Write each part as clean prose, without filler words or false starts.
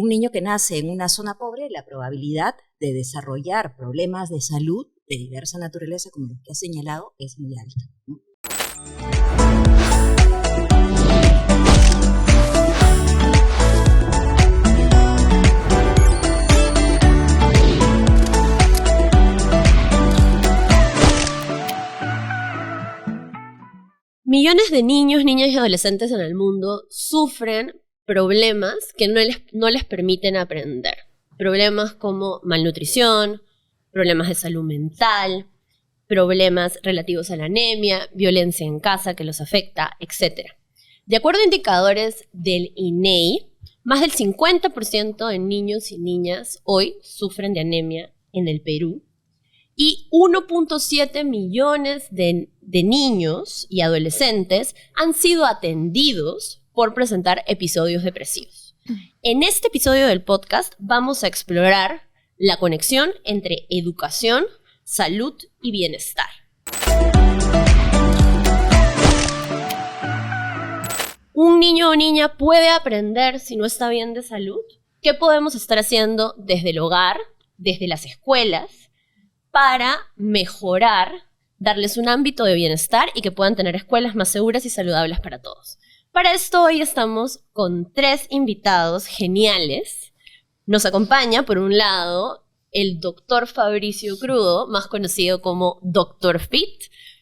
un niño que nace en una zona pobre, la probabilidad de desarrollar problemas de salud de diversa naturaleza, como los que ha señalado, es muy alta, ¿no? Millones de niños, niñas y adolescentes en el mundo sufren problemas que no les permiten aprender. Problemas como malnutrición, problemas de salud mental, problemas relativos a la anemia, violencia en casa que los afecta, etc. De acuerdo a indicadores del INEI, más del 50% de niños y niñas hoy sufren de anemia en el Perú. Y 1.7 millones de niños y adolescentes han sido atendidos por presentar episodios depresivos. En este episodio del podcast vamos a explorar la conexión entre educación, salud y bienestar. ¿Un niño o niña puede aprender si no está bien de salud? ¿Qué podemos estar haciendo desde el hogar, desde las escuelas, para mejorar, darles un ámbito de bienestar y que puedan tener escuelas más seguras y saludables para todos? Para esto hoy estamos con 3 invitados geniales. Nos acompaña, por un lado, el doctor Fabricio Crudo, más conocido como Dr. Fit,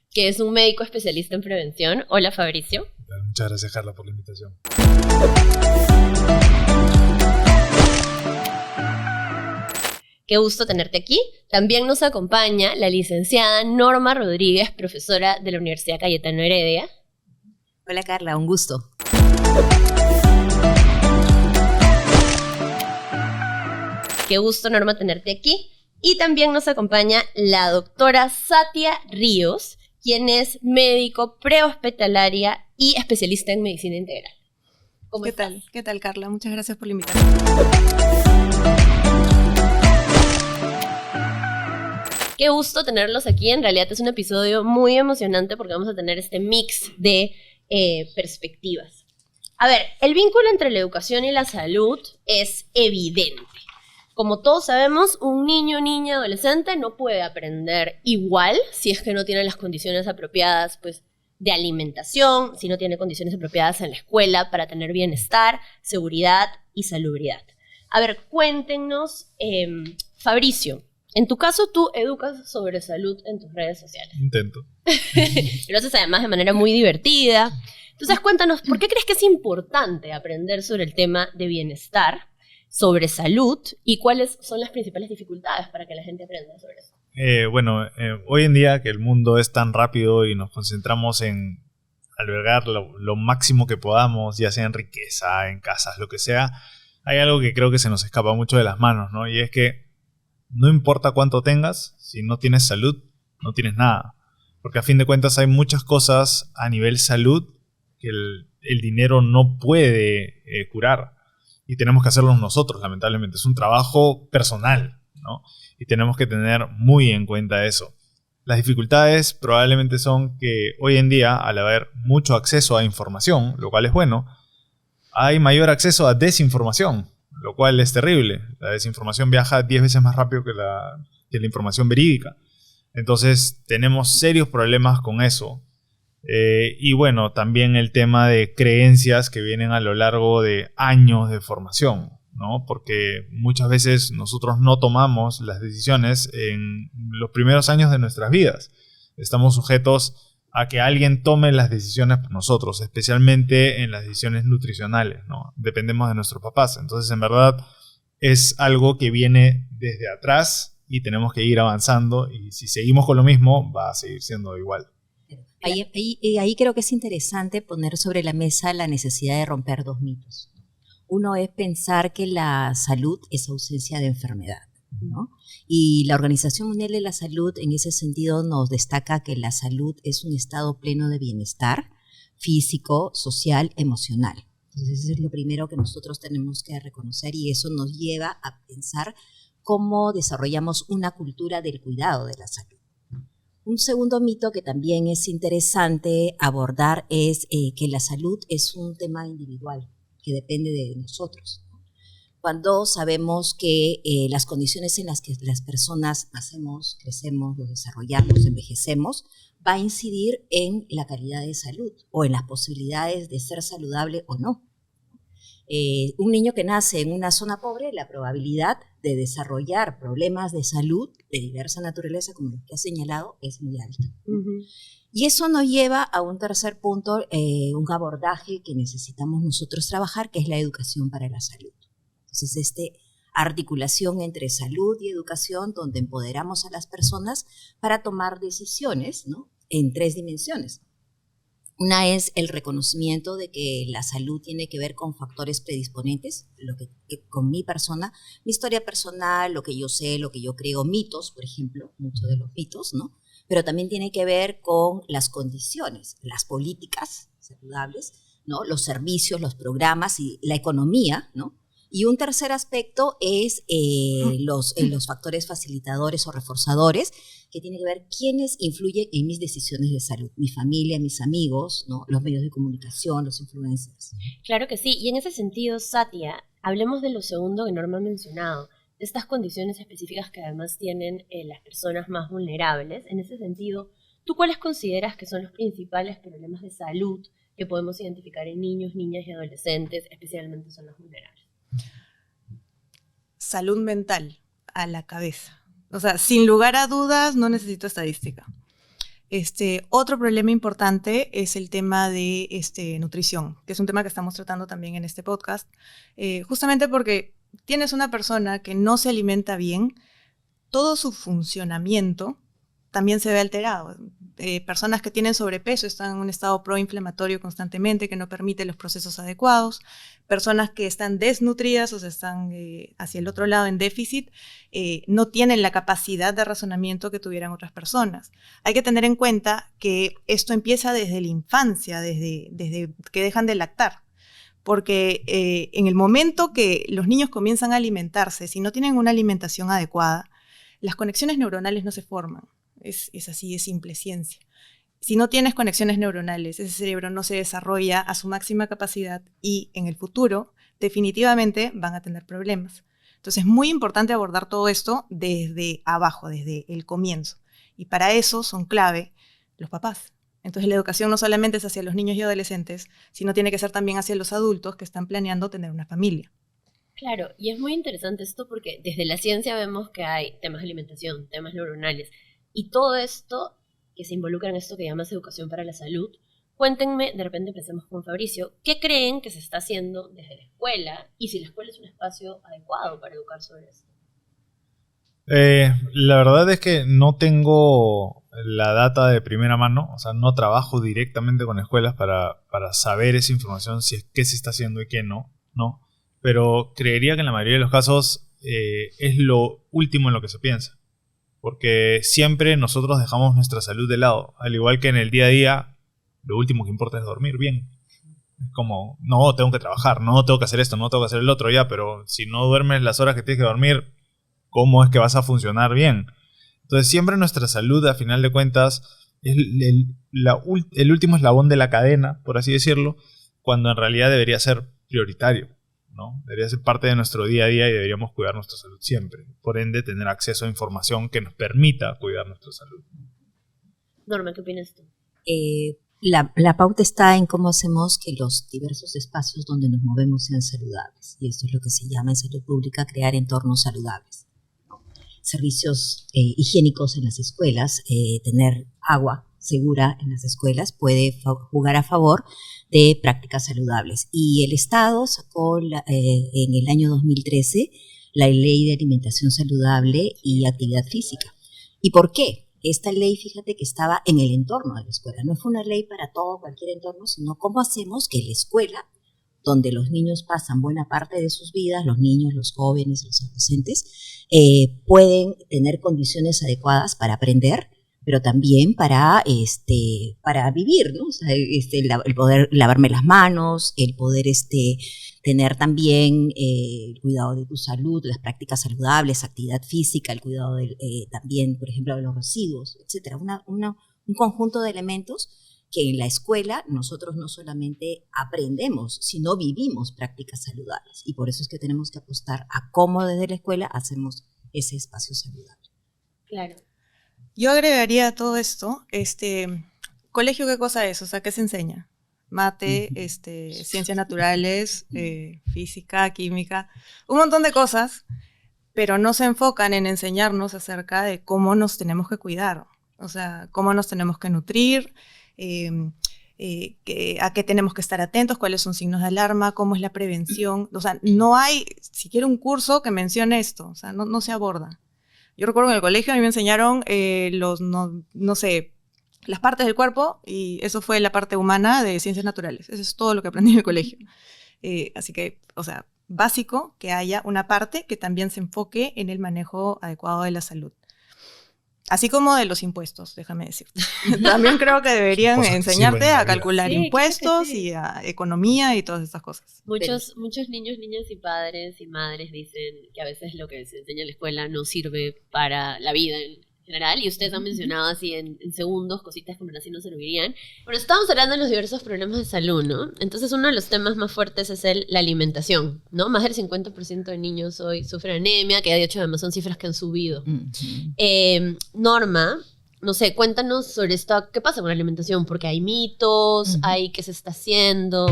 que es un médico especialista en prevención. Hola, Fabricio. Muchas gracias, Carla, por la invitación. Qué gusto tenerte aquí. También nos acompaña la licenciada Norma Rodríguez, profesora de la Universidad Cayetano Heredia. Hola, Carla, un gusto. Qué gusto, Norma, tenerte aquí. Y también nos acompaña la doctora Satia Ríos, quien es médico prehospitalaria y especialista en medicina integral. ¿Cómo estás? ¿Qué tal, Carla? Muchas gracias por la invitación. Qué gusto tenerlos aquí. En realidad es un episodio muy emocionante porque vamos a tener este mix de perspectivas. A ver, el vínculo entre la educación y la salud es evidente. Como todos sabemos, un niño, niña, adolescente no puede aprender igual si es que no tiene las condiciones apropiadas, pues, de alimentación, si no tiene condiciones apropiadas en la escuela para tener bienestar, seguridad y salubridad. A ver, cuéntenos, Fabricio, en tu caso tú educas sobre salud en tus redes sociales. Intento. Lo haces además de manera muy divertida. Entonces cuéntanos, ¿por qué crees que es importante aprender sobre el tema de bienestar, sobre salud, y cuáles son las principales dificultades para que la gente aprenda sobre eso? Hoy en día que el mundo es tan rápido y nos concentramos en albergar lo máximo que podamos, ya sea en riqueza, en casas, lo que sea, hay algo que creo que se nos escapa mucho de las manos, ¿no? Y es que no importa cuánto tengas, si no tienes salud, no tienes nada. Porque a fin de cuentas hay muchas cosas a nivel salud que el dinero no puede curar. Y tenemos que hacerlo nosotros, lamentablemente. Es un trabajo personal, ¿no? Y tenemos que tener muy en cuenta eso. Las dificultades probablemente son que hoy en día, al haber mucho acceso a información, lo cual es bueno, hay mayor acceso a desinformación, lo cual es terrible. La desinformación viaja 10 veces más rápido que la información verídica. Entonces tenemos serios problemas con eso. Y bueno, también el tema de creencias que vienen a lo largo de años de formación, ¿no? Porque muchas veces nosotros no tomamos las decisiones en los primeros años de nuestras vidas. Estamos sujetos a que alguien tome las decisiones por nosotros, especialmente en las decisiones nutricionales, ¿no? Dependemos de nuestros papás. Entonces, en verdad, es algo que viene desde atrás y tenemos que ir avanzando, y si seguimos con lo mismo, va a seguir siendo igual. Ahí creo que es interesante poner sobre la mesa la necesidad de romper 2 mitos. Uno es pensar que la salud es ausencia de enfermedad, ¿no? Y la Organización Mundial de la Salud en ese sentido nos destaca que la salud es un estado pleno de bienestar físico, social, emocional. Entonces eso es lo primero que nosotros tenemos que reconocer, y eso nos lleva a pensar cómo desarrollamos una cultura del cuidado de la salud. Un segundo mito que también es interesante abordar es que la salud es un tema individual, que depende de nosotros. cuando sabemos que las condiciones en las que las personas nacemos, crecemos, nos desarrollamos, envejecemos, va a incidir en la calidad de salud o en las posibilidades de ser saludable o no. Un niño que nace en una zona pobre, la probabilidad de desarrollar problemas de salud de diversa naturaleza, como los que ha señalado, es muy alta. Ujú. Y eso nos lleva a un tercer punto, un abordaje que necesitamos nosotros trabajar, que es la educación para la salud. Entonces, articulación entre salud y educación, donde empoderamos a las personas para tomar decisiones, ¿no?, en 3 dimensiones. Una es el reconocimiento de que la salud tiene que ver con factores predisponentes, con mi persona, mi historia personal, lo que yo sé, lo que yo creo, mitos, por ejemplo, muchos de los mitos, ¿no? Pero también tiene que ver con las condiciones, las políticas saludables, ¿no?, los servicios, los programas y la economía, ¿no? Y un tercer aspecto es los factores facilitadores o reforzadores, que tiene que ver quiénes influyen en mis decisiones de salud, mi familia, mis amigos, ¿no?, los medios de comunicación, los influencers. Claro que sí, y en ese sentido, Satia, hablemos de lo segundo que Norma ha mencionado, de estas condiciones específicas que además tienen las personas más vulnerables. En ese sentido, ¿tú cuáles consideras que son los principales problemas de salud que podemos identificar en niños, niñas y adolescentes, especialmente son los vulnerables? Salud mental, a la cabeza. O sea, sin lugar a dudas, no necesito estadística. Otro problema importante es el tema de nutrición, que es un tema que estamos tratando también en este podcast, justamente porque tienes una persona que no se alimenta bien, todo su funcionamiento también se ve alterado. Personas que tienen sobrepeso están en un estado proinflamatorio constantemente que no permite los procesos adecuados. Personas que están desnutridas o sea, están hacia el otro lado en déficit, no tienen la capacidad de razonamiento que tuvieran otras personas. Hay que tener en cuenta que esto empieza desde la infancia, desde que dejan de lactar. Porque en el momento que los niños comienzan a alimentarse, si no tienen una alimentación adecuada, las conexiones neuronales no se forman. Es así de simple, ciencia. Si no tienes conexiones neuronales, ese cerebro no se desarrolla a su máxima capacidad y en el futuro definitivamente van a tener problemas. Entonces es muy importante abordar todo esto desde abajo, desde el comienzo. Y para eso son clave los papás. Entonces la educación no solamente es hacia los niños y adolescentes, sino tiene que ser también hacia los adultos que están planeando tener una familia. Claro, y es muy interesante esto porque desde la ciencia vemos que hay temas de alimentación, temas neuronales, y todo esto que se involucra en esto que llamas educación para la salud. Cuéntenme, de repente empecemos con Fabricio, ¿qué creen que se está haciendo desde la escuela y si la escuela es un espacio adecuado para educar sobre esto? La verdad es que no tengo la data de primera mano, o sea, no trabajo directamente con escuelas para saber esa información, si es qué se está haciendo y qué no, pero creería que en la mayoría de los casos es lo último en lo que se piensa. Porque siempre nosotros dejamos nuestra salud de lado. Al igual que en el día a día, lo último que importa es dormir bien. Es como, no, tengo que trabajar, no, tengo que hacer esto, no, tengo que hacer el otro ya, pero si no duermes las horas que tienes que dormir, ¿cómo es que vas a funcionar bien? Entonces siempre nuestra salud, a final de cuentas, es el último eslabón de la cadena, por así decirlo, cuando en realidad debería ser prioritario, ¿no? Debería ser parte de nuestro día a día y deberíamos cuidar nuestra salud siempre. Por ende, tener acceso a información que nos permita cuidar nuestra salud. Norma, ¿qué opinas tú? La pauta está en cómo hacemos que los diversos espacios donde nos movemos sean saludables. Y esto es lo que se llama en salud pública crear entornos saludables, ¿no? Servicios higiénicos en las escuelas, tener agua segura en las escuelas puede jugar a favor de prácticas saludables. Y el Estado sacó en el año 2013 la Ley de Alimentación Saludable y Actividad Física. ¿Y por qué? Esta ley, fíjate que estaba en el entorno de la escuela. No fue una ley para todo, cualquier entorno, sino cómo hacemos que la escuela, donde los niños pasan buena parte de sus vidas, los niños, los jóvenes, los adolescentes, pueden tener condiciones adecuadas para aprender, pero también para vivir, ¿no? O sea, el poder lavarme las manos, el poder tener también el cuidado de tu salud, las prácticas saludables, actividad física, el cuidado también, por ejemplo, de los residuos, etcétera. Un conjunto de elementos que en la escuela nosotros no solamente aprendemos, sino vivimos prácticas saludables. Y por eso es que tenemos que apostar a cómo desde la escuela hacemos ese espacio saludable. Claro. Yo agregaría a todo esto, colegio, ¿qué cosa es? O sea, ¿qué se enseña? Mate, ciencias naturales, física, química, un montón de cosas, pero no se enfocan en enseñarnos acerca de cómo nos tenemos que cuidar, o sea, cómo nos tenemos que nutrir, a qué tenemos que estar atentos, cuáles son signos de alarma, cómo es la prevención. O sea, no hay siquiera un curso que mencione esto, o sea, no se aborda. Yo recuerdo que en el colegio a mí me enseñaron las partes del cuerpo, y eso fue la parte humana de ciencias naturales. Eso es todo lo que aprendí en el colegio. Así que, o sea, básico que haya una parte que también se enfoque en el manejo adecuado de la salud. Así como de los impuestos, déjame decirte. También creo que deberían enseñarte a calcular impuestos y a economía y todas estas cosas. Muchos niños, niñas y padres y madres dicen que a veces lo que se enseña en la escuela no sirve para la vida en general, y ustedes han mencionado así en segundos cositas que así no servirían. Bueno, estamos hablando de los diversos problemas de salud, ¿no? Entonces uno de los temas más fuertes es la alimentación, ¿no? Más del 50% de niños hoy sufren anemia, que de hecho además son cifras que han subido. Norma, no sé, cuéntanos sobre esto, ¿qué pasa con la alimentación? Porque hay mitos, hay qué se está haciendo.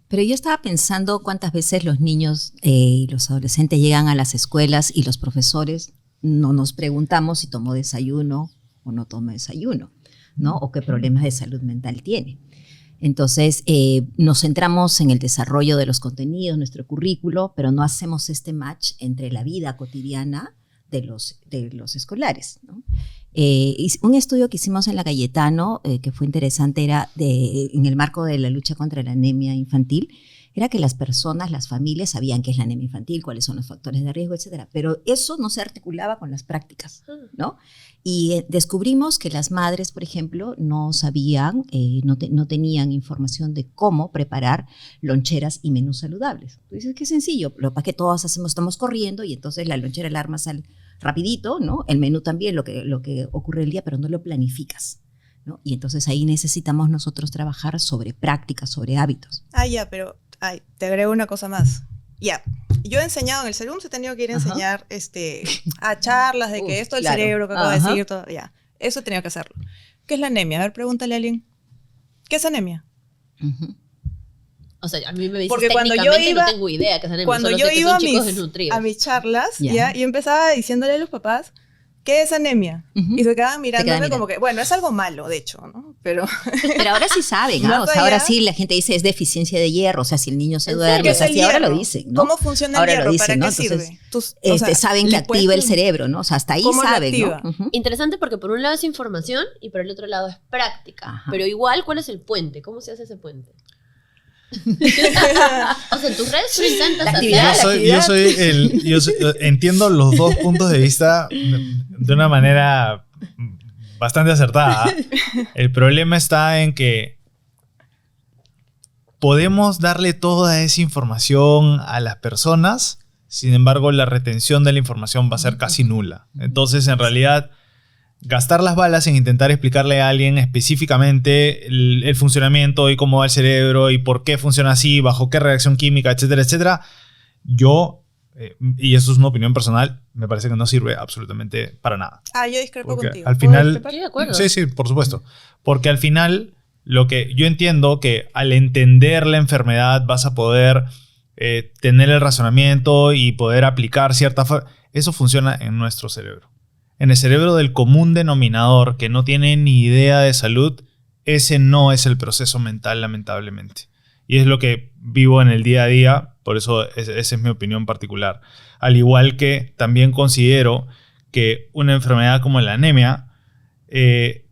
Pero yo estaba pensando cuántas veces los niños y los adolescentes llegan a las escuelas y los profesores no nos preguntamos si tomó desayuno o no tomó desayuno, ¿no? O qué problemas de salud mental tiene. Entonces, nos centramos en el desarrollo de los contenidos, nuestro currículo, pero no hacemos este match entre la vida cotidiana de los escolares, ¿no? Un estudio que hicimos en la Cayetano, que fue interesante, era en el marco de la lucha contra la anemia infantil, era que las personas, las familias sabían qué es la anemia infantil, cuáles son los factores de riesgo, etcétera, pero eso no se articulaba con las prácticas, ¿no? Y descubrimos que las madres, por ejemplo, no sabían, no tenían información de cómo preparar loncheras y menús saludables. Tú dices, qué sencillo, lo que pasa es que todos estamos corriendo y entonces la lonchera, el arma sale rapidito, ¿no? El menú también, lo que ocurre el día, pero no lo planificas, ¿no? Y entonces ahí necesitamos nosotros trabajar sobre prácticas, sobre hábitos. Pero te agrego una cosa más. Yo he enseñado en el CERUM, se ha tenido que ir a enseñar a charlas de que esto del cerebro que acabo de decir, todo, eso he tenido que hacerlo. ¿Qué es la anemia? A ver, pregúntale a alguien. ¿Qué es anemia? O sea, a mí me dices porque técnicamente no tengo idea qué es anemia. Cuando yo iba a mis charlas, yo empezaba diciéndole a los papás, ¿qué es anemia? Y se quedaban mirándome como que, bueno, es algo malo, de hecho, ¿no? Pero ahora sí saben, ¿no? O sea, ahora sí la gente dice es deficiencia de hierro, o sea, si el niño se duerme, o sea, sí, ahora lo dicen, ¿no? ¿Cómo funciona el hierro? ¿Para qué sirve? Entonces, saben que activa el cerebro, ¿no? O sea, hasta ahí saben, ¿no? Interesante porque por un lado es información y por el otro lado es práctica. Pero igual, ¿cuál es el puente? ¿Cómo se hace ese puente? O sea, en tus redes tú intentas yo entiendo los dos puntos de vista de una manera bastante acertada. El problema está en que podemos darle toda esa información a las personas, sin embargo la retención de la información va a ser casi nula. Entonces, en realidad, gastar las balas en intentar explicarle a alguien específicamente el funcionamiento y cómo va el cerebro y por qué funciona así, bajo qué reacción química, etcétera, etcétera, y eso es una opinión personal, me parece que no sirve absolutamente para nada. Yo discrepo contigo. Al final, estoy de acuerdo. Sí, por supuesto. Porque al final, lo que yo entiendo que al entender la enfermedad vas a poder tener el razonamiento y poder aplicar eso funciona en nuestro cerebro. En el cerebro del común denominador que no tiene ni idea de salud, ese no es el proceso mental, lamentablemente. Y es lo que vivo en el día a día, por eso esa es mi opinión particular. Al igual que también considero que una enfermedad como la anemia, el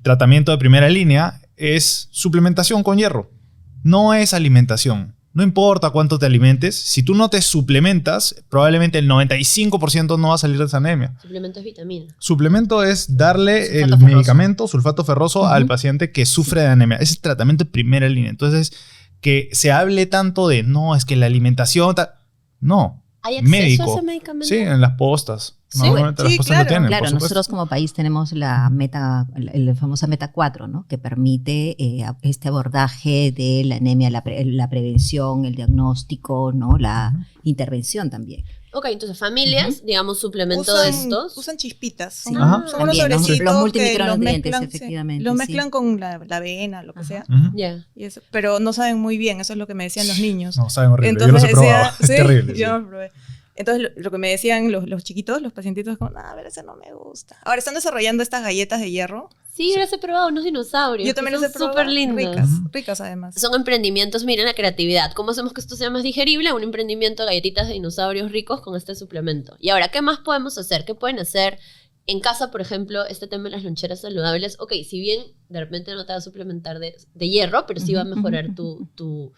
tratamiento de primera línea es suplementación con hierro, no es alimentación. No importa cuánto te alimentes, si tú no te suplementas, probablemente el 95% no va a salir de esa anemia. Suplemento es vitamina. Suplemento es darle el medicamento, sulfato ferroso, al paciente que sufre de anemia. Ese es el tratamiento de primera línea. Entonces, que se hable tanto de, no, es que la alimentación... No. ¿Hay acceso a ese medicamento? Sí, en las postas. Sí, Normalmente las sí, cosas claro. lo tienen, Claro, por supuesto. nosotros como país tenemos la famosa meta 4, ¿no? Que permite este abordaje de la anemia, la prevención, el diagnóstico, ¿no? La intervención también. Ok, entonces familias, digamos, suplemento de estos. Usan chispitas. Sí, Ajá. Son unos también, ¿no? sobrecitos Los que multimicronutrientes, los mezclan, efectivamente, los sí. mezclan con la avena, lo que sea. Ujú. Ya. Y eso, pero no saben muy bien, eso es lo que me decían los niños. No, saben horrible. Entonces Yo los he probado. decía, Es terrible. yo sí. lo probé. Entonces lo que me decían los chiquitos, los pacientitos, como, a ver, ese no me gusta. Ahora están desarrollando estas galletas de hierro. Sí, yo las he probado, unos dinosaurios. Yo también que los he son probado. súper lindos. Ricas, Ujú. ricas además. Son emprendimientos, miren la creatividad. ¿Cómo hacemos que esto sea más digerible? Un emprendimiento de galletitas de dinosaurios ricos con este suplemento. Y ahora, ¿qué más podemos hacer? ¿Qué pueden hacer en casa, por ejemplo, este tema de las loncheras saludables? Ok, si bien de repente no te va a suplementar de hierro, pero sí va a mejorar tu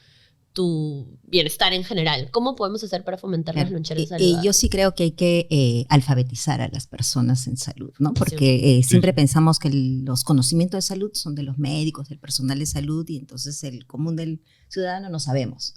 bienestar en general. ¿Cómo podemos hacer para fomentar las loncheras saludables? Yo sí creo que hay que alfabetizar a las personas en salud, ¿no? Porque siempre pensamos que los conocimientos de salud son de los médicos, del personal de salud, y entonces el común del ciudadano no sabemos.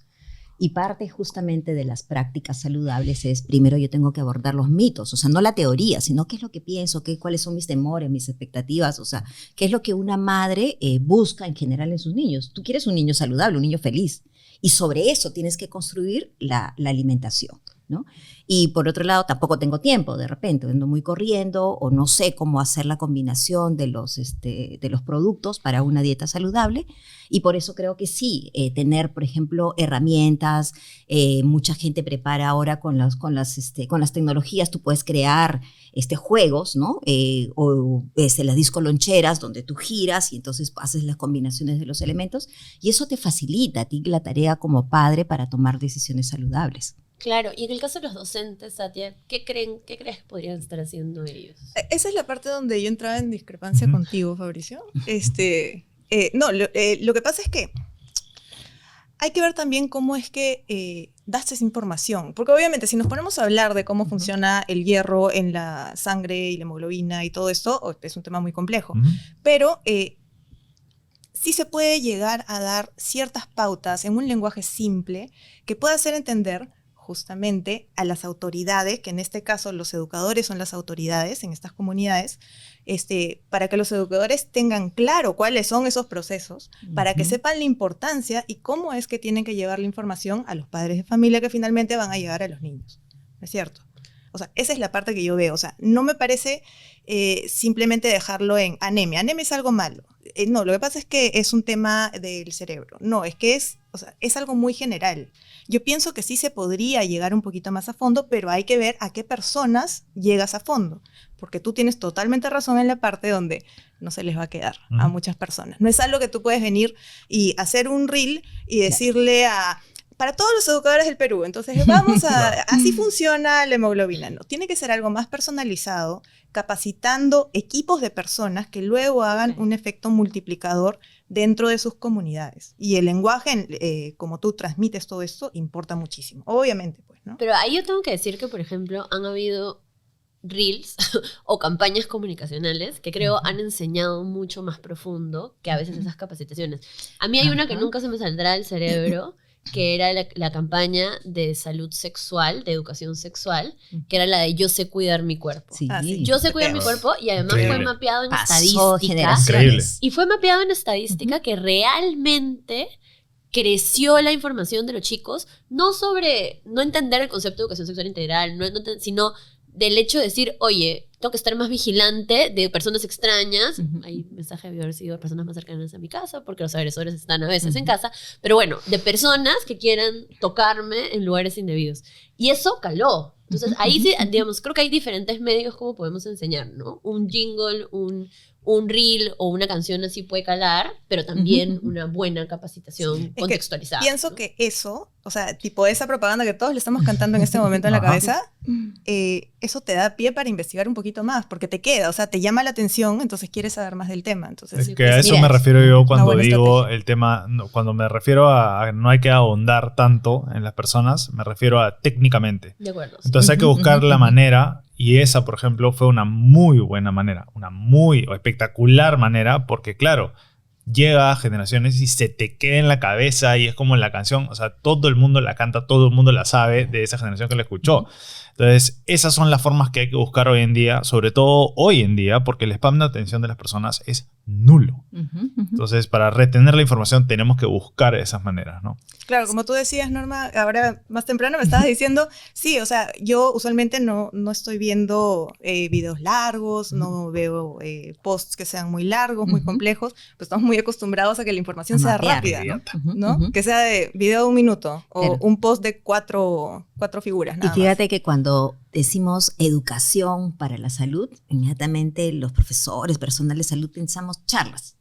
Y parte justamente de las prácticas saludables es, primero yo tengo que abordar los mitos, o sea, no la teoría, sino qué es lo que pienso, cuáles son mis temores, mis expectativas, o sea, qué es lo que una madre busca en general en sus niños. Tú quieres un niño saludable, un niño feliz, y sobre eso tienes que construir la alimentación, ¿no? Y por otro lado, tampoco tengo tiempo, de repente, ando muy corriendo o no sé cómo hacer la combinación de los productos para una dieta saludable, y por eso creo que sí, tener, por ejemplo, herramientas, mucha gente prepara ahora con las tecnologías, tú puedes crear juegos, ¿no? Las disco loncheras donde tú giras y entonces haces las combinaciones de los elementos, y eso te facilita a ti la tarea como padre para tomar decisiones saludables. Claro, y en el caso de los docentes, Satia, ¿qué crees que podrían estar haciendo ellos? Esa es la parte donde yo entraba en discrepancia contigo, Fabricio. Lo que pasa es que hay que ver también cómo es que das esa información. Porque obviamente si nos ponemos a hablar de cómo funciona el hierro en la sangre y la hemoglobina y todo esto, es un tema muy complejo. Pero sí se puede llegar a dar ciertas pautas en un lenguaje simple que pueda hacer entender justamente a las autoridades, que en este caso los educadores son las autoridades en estas comunidades, para que los educadores tengan claro cuáles son esos procesos, para que sepan la importancia y cómo es que tienen que llevar la información a los padres de familia que finalmente van a llegar a los niños. ¿No es cierto? O sea, esa es la parte que yo veo. O sea, no me parece simplemente dejarlo en anemia. Anemia es algo malo. No, lo que pasa es que es un tema del cerebro. No, es que es algo muy general. Yo pienso que sí se podría llegar un poquito más a fondo, pero hay que ver a qué personas llegas a fondo. Porque tú tienes totalmente razón en la parte donde no se les va a quedar a muchas personas. No es algo que tú puedes venir y hacer un reel y decirle para todos los educadores del Perú, entonces así funciona la hemoglobina. No, tiene que ser algo más personalizado, capacitando equipos de personas que luego hagan un efecto multiplicador dentro de sus comunidades. Y el lenguaje, como tú transmites todo esto, importa muchísimo. Obviamente, pues, ¿no? Pero ahí yo tengo que decir que, por ejemplo, han habido reels o campañas comunicacionales que creo han enseñado mucho más profundo que a veces esas capacitaciones. A mí hay una que nunca se me saldrá del cerebro, que era la campaña de salud sexual, de educación sexual, que era la de yo sé cuidar mi cuerpo. Sí. Yo sé cuidar mi cuerpo, y además Increíble. fue mapeado en Pasó estadística. generaciones. Increíble. Y fue mapeado en estadística que realmente creció la información de los chicos, no entender el concepto de educación sexual integral, sino del hecho de decir, oye, tengo que estar más vigilante de personas extrañas. Hay mensaje de haber sido de personas más cercanas a mi casa, porque los agresores están a veces en casa, pero bueno, de personas que quieran tocarme en lugares indebidos. Y eso caló. Entonces, ahí sí, digamos, creo que hay diferentes medios como podemos enseñar, ¿no? Un jingle, un reel o una canción así puede calar, pero también una buena capacitación contextualizada. Pienso ¿no? que eso, o sea, tipo esa propaganda que todos le estamos cantando en este momento en la cabeza, eso te da pie para investigar un poquito más, porque te queda, o sea, te llama la atención, entonces quieres saber más del tema. Entonces, Es que a eso me refiero yo cuando digo el tema, cuando me refiero a no hay que ahondar tanto en las personas, me refiero a técnicamente. De acuerdo. Sí. Entonces hay que buscar la manera, y esa, por ejemplo, fue una muy buena manera, una muy espectacular manera, porque claro, llega a generaciones y se te queda en la cabeza y es como en la canción, o sea, todo el mundo la canta, todo el mundo la sabe de esa generación que la escuchó. Entonces, esas son las formas que hay que buscar hoy en día, sobre todo hoy en día, porque el spam de atención de las personas es nulo. Entonces, para retener la información tenemos que buscar esas maneras, ¿no? Claro, como tú decías, Norma, ahora más temprano me estabas diciendo, sí, o sea, yo usualmente no estoy viendo videos largos, no veo posts que sean muy largos, muy complejos, pues estamos muy acostumbrados a que la información sea rápida, ¿no? Que sea de video de 1 minuto o un post de cuatro figuras, nada Y fíjate más. que cuando decimos educación para la salud, inmediatamente los profesores, personal de salud, pensamos charlas.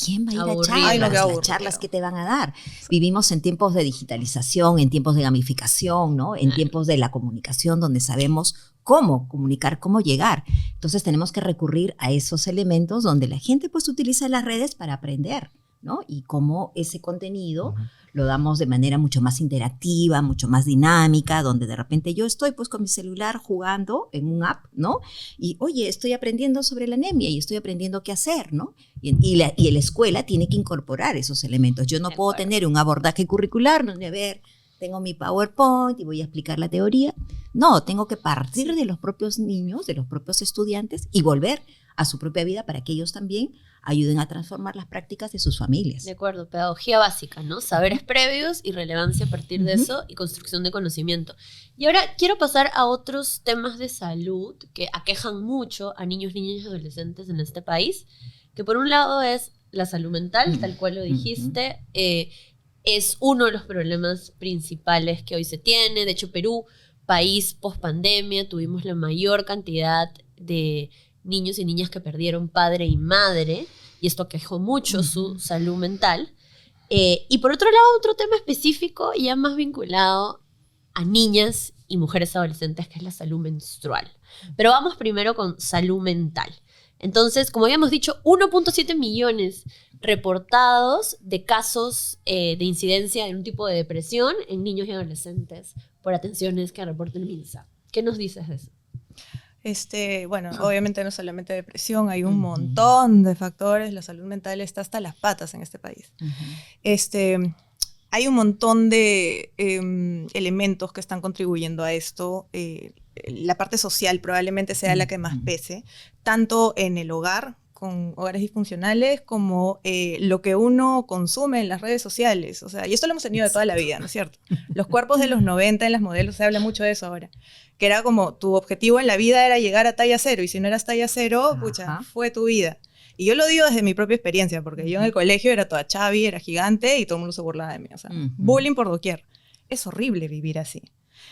¿Quién va a ir a charlas? Ay, no, qué Las aburrido. charlas que te van a dar. Vivimos en tiempos de digitalización, en tiempos de gamificación, ¿no? En tiempos de la comunicación donde sabemos cómo comunicar, cómo llegar. Entonces tenemos que recurrir a esos elementos donde la gente pues utiliza las redes para aprender, ¿no? Y cómo ese contenido lo damos de manera mucho más interactiva, mucho más dinámica, donde de repente yo estoy pues con mi celular jugando en un app, ¿no? Y oye, estoy aprendiendo sobre la anemia y estoy aprendiendo qué hacer, ¿no? Y la escuela tiene que incorporar esos elementos. Yo no puedo tener un abordaje curricular donde, a ver, tengo mi PowerPoint y voy a explicar la teoría. No, tengo que partir de los propios niños, de los propios estudiantes y volver a su propia vida para que ellos también ayuden a transformar las prácticas de sus familias. De acuerdo, pedagogía básica, ¿no? Saberes previos y relevancia a partir de eso y construcción de conocimiento. Y ahora quiero pasar a otros temas de salud que aquejan mucho a niños, niñas y adolescentes en este país, que por un lado es la salud mental, tal cual lo dijiste, es uno de los problemas principales que hoy se tiene. De hecho, Perú, país post-pandemia, tuvimos la mayor cantidad de niños y niñas que perdieron padre y madre, y esto aquejó mucho su salud mental. Y por otro lado, otro tema específico ya más vinculado a niñas y mujeres adolescentes, que es la salud menstrual. Pero vamos primero con salud mental. Entonces, como habíamos dicho, 1.7 millones reportados de casos de incidencia en un tipo de depresión en niños y adolescentes por atenciones que reporta el MINSA. ¿Qué nos dices de eso? Bueno, obviamente no solamente depresión, hay un montón de factores, la salud mental está hasta las patas en este país. Hay un montón de elementos que están contribuyendo a esto. La parte social probablemente sea la que más pese, tanto en el hogar, con hogares disfuncionales, como lo que uno consume en las redes sociales. O sea, y esto lo hemos tenido de toda la vida, ¿no es cierto? Los cuerpos de los 90 en las modelos, se habla mucho de eso ahora. Que era como, tu objetivo en la vida era llegar a talla 0, y si no eras talla 0, pucha, fue tu vida. Y yo lo digo desde mi propia experiencia, porque yo en el colegio era toda chavi, era gigante, y todo el mundo se burlaba de mí. O sea, bullying por doquier. Es horrible vivir así.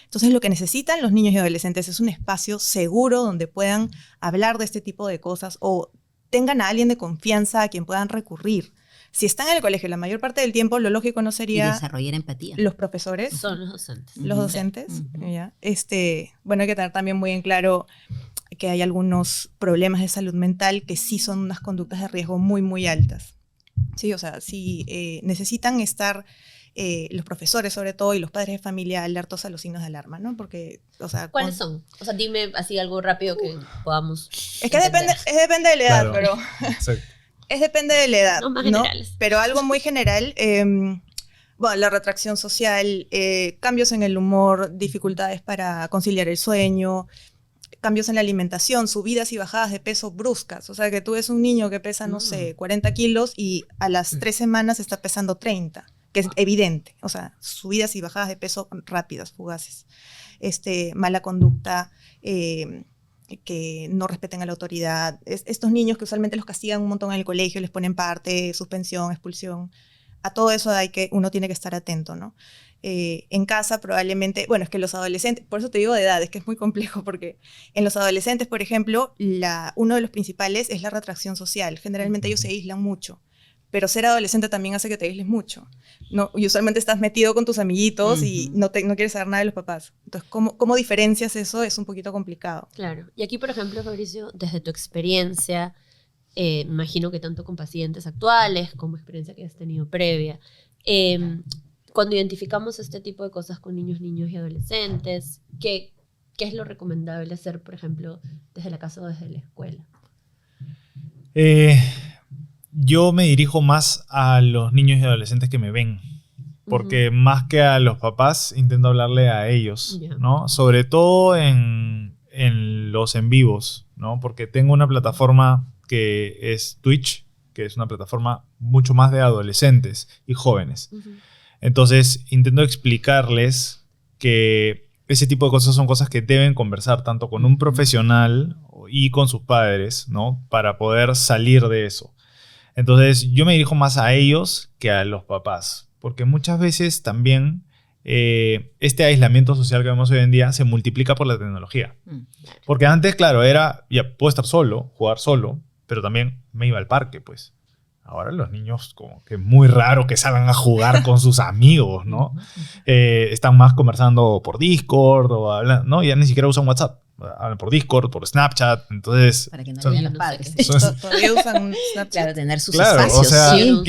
Entonces, lo que necesitan los niños y adolescentes es un espacio seguro donde puedan hablar de este tipo de cosas o tengan a alguien de confianza a quien puedan recurrir. Si están en el colegio la mayor parte del tiempo, lo lógico no sería... Y desarrollar empatía. Los profesores. Son los docentes. Los docentes. ¿Ya? Bueno, hay que tener también muy en claro que hay algunos problemas de salud mental que sí son unas conductas de riesgo muy, muy altas. Sí, o sea, sí necesitan estar... los profesores sobre todo y los padres de familia alertos a los signos de alarma, ¿no? Porque, o sea... ¿Cuáles son? O sea, dime así algo rápido que podamos Es que depende de la edad, Claro. pero... depende de la edad, No, más ¿no? generales. Pero algo muy general, bueno, la retracción social, cambios en el humor, dificultades para conciliar el sueño, cambios en la alimentación, subidas y bajadas de peso bruscas. O sea, que tú ves un niño que pesa, no sé, 40 kilos y a las 3 semanas está pesando 30, que es evidente. O sea, subidas y bajadas de peso rápidas, fugaces. Mala conducta, que no respeten a la autoridad. Estos niños que usualmente los castigan un montón en el colegio, les ponen parte, suspensión, expulsión. A todo eso uno tiene que estar atento, ¿no? En casa probablemente, bueno, es que los adolescentes, por eso te digo de edad, es que es muy complejo, porque en los adolescentes, por ejemplo, uno de los principales es la retracción social. Generalmente ellos se aíslan mucho, pero ser adolescente también hace que te aísles mucho, ¿no? Y usualmente estás metido con tus amiguitos y no quieres saber nada de los papás. Entonces, ¿cómo diferencias eso? Es un poquito complicado. Claro. Y aquí, por ejemplo, Fabricio, desde tu experiencia, imagino que tanto con pacientes actuales como experiencia que has tenido previa, cuando identificamos este tipo de cosas con niños y adolescentes, ¿qué es lo recomendable hacer, por ejemplo, desde la casa o desde la escuela? Yo me dirijo más a los niños y adolescentes que me ven. Porque más que a los papás, intento hablarle a ellos, ¿no? Sobre todo en los en vivos, ¿no? Porque tengo una plataforma que es Twitch, que es una plataforma mucho más de adolescentes y jóvenes. Entonces, intento explicarles que ese tipo de cosas son cosas que deben conversar tanto con un profesional y con sus padres, ¿no? Para poder salir de eso. Entonces, yo me dirijo más a ellos que a los papás. Porque muchas veces también este aislamiento social que vemos hoy en día se multiplica por la tecnología. Porque antes, claro, era, ya puedo estar solo, jugar solo, pero también me iba al parque, pues. Ahora los niños como que es muy raro que salgan a jugar con sus amigos, ¿no? Están más conversando por Discord o hablan, ¿no? Ya ni siquiera usan WhatsApp. Hablan por Discord, por Snapchat, entonces... Para que no vean los padres. Todavía usan Snapchat. Claro, tener sus Claro, espacios. o sea, Sí.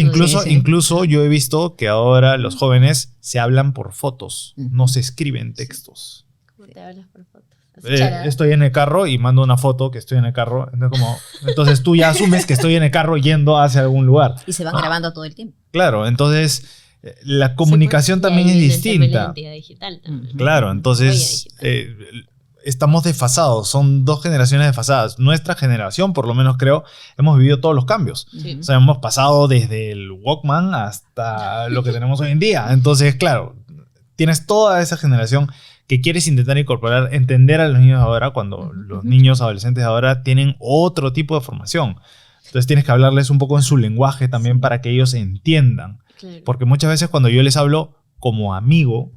incluso yo he visto que ahora los jóvenes se hablan por fotos, no se escriben textos. ¿Cómo te hablas por fotos? Estoy en el carro y mando una foto que estoy en el carro. Entonces tú ya asumes que estoy en el carro yendo hacia algún lugar. Y se van grabando todo el tiempo. Claro, entonces la comunicación también es distinta. La identidad digital también. Claro, entonces estamos desfasados, son dos generaciones desfasadas. Nuestra generación, por lo menos creo, hemos vivido todos los cambios. Sí. O sea, hemos pasado desde el Walkman hasta lo que tenemos hoy en día. Entonces, claro, tienes toda esa generación que quieres intentar incorporar, entender a los niños de ahora cuando los niños adolescentes de ahora tienen otro tipo de formación. Entonces tienes que hablarles un poco en su lenguaje también para que ellos entiendan. Claro. Porque muchas veces cuando yo les hablo como amigo,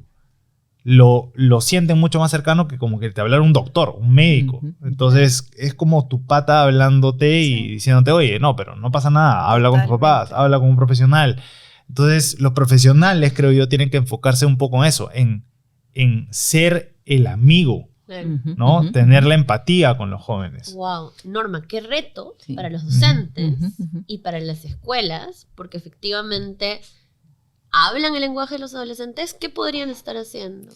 lo sienten mucho más cercano que como que te hablara un doctor, un médico. Entonces es como tu pata hablándote y diciéndote, oye, no, pero no pasa nada, habla con tus papás, habla con un profesional. Entonces los profesionales, creo yo, tienen que enfocarse un poco en eso, en ser el amigo, ¿no? Tener la empatía con los jóvenes. Wow, Norma, qué reto para los docentes y para las escuelas, porque efectivamente hablan el lenguaje de los adolescentes. ¿Qué podrían estar haciendo?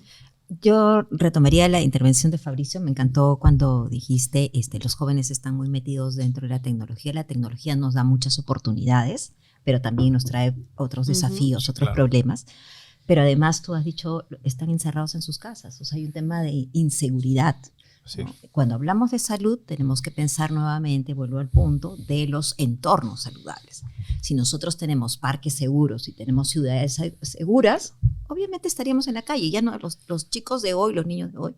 Yo retomaría la intervención de Fabricio. Me encantó cuando dijiste, los jóvenes están muy metidos dentro de la tecnología. La tecnología nos da muchas oportunidades, pero también nos trae otros desafíos, otros problemas. Pero además, tú has dicho, están encerrados en sus casas. O sea, hay un tema de inseguridad. Sí. ¿No? Cuando hablamos de salud, tenemos que pensar nuevamente, vuelvo al punto, de los entornos saludables. Si nosotros tenemos parques seguros y tenemos ciudades seguras, obviamente estaríamos en la calle. Ya no, los chicos de hoy, los niños de hoy,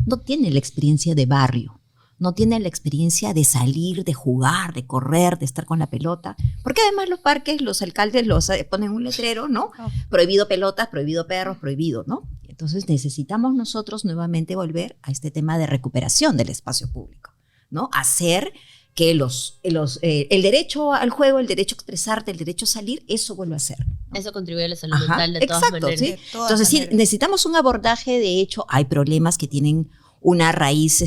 no tienen la experiencia de barrio. No tienen la experiencia de salir, de jugar, de correr, de estar con la pelota. Porque además los parques, los alcaldes ponen un letrero, ¿no? Prohibido pelotas, prohibido perros, prohibido, ¿no? Entonces necesitamos nosotros nuevamente volver a este tema de recuperación del espacio público, ¿no? Hacer que el derecho al juego, el derecho a expresarte, el derecho a salir, eso vuelve a ser, ¿no? Eso contribuye a la salud mental de todas maneras. ¿Sí? Entonces sí, necesitamos un abordaje. De hecho, hay problemas que tienen una raíz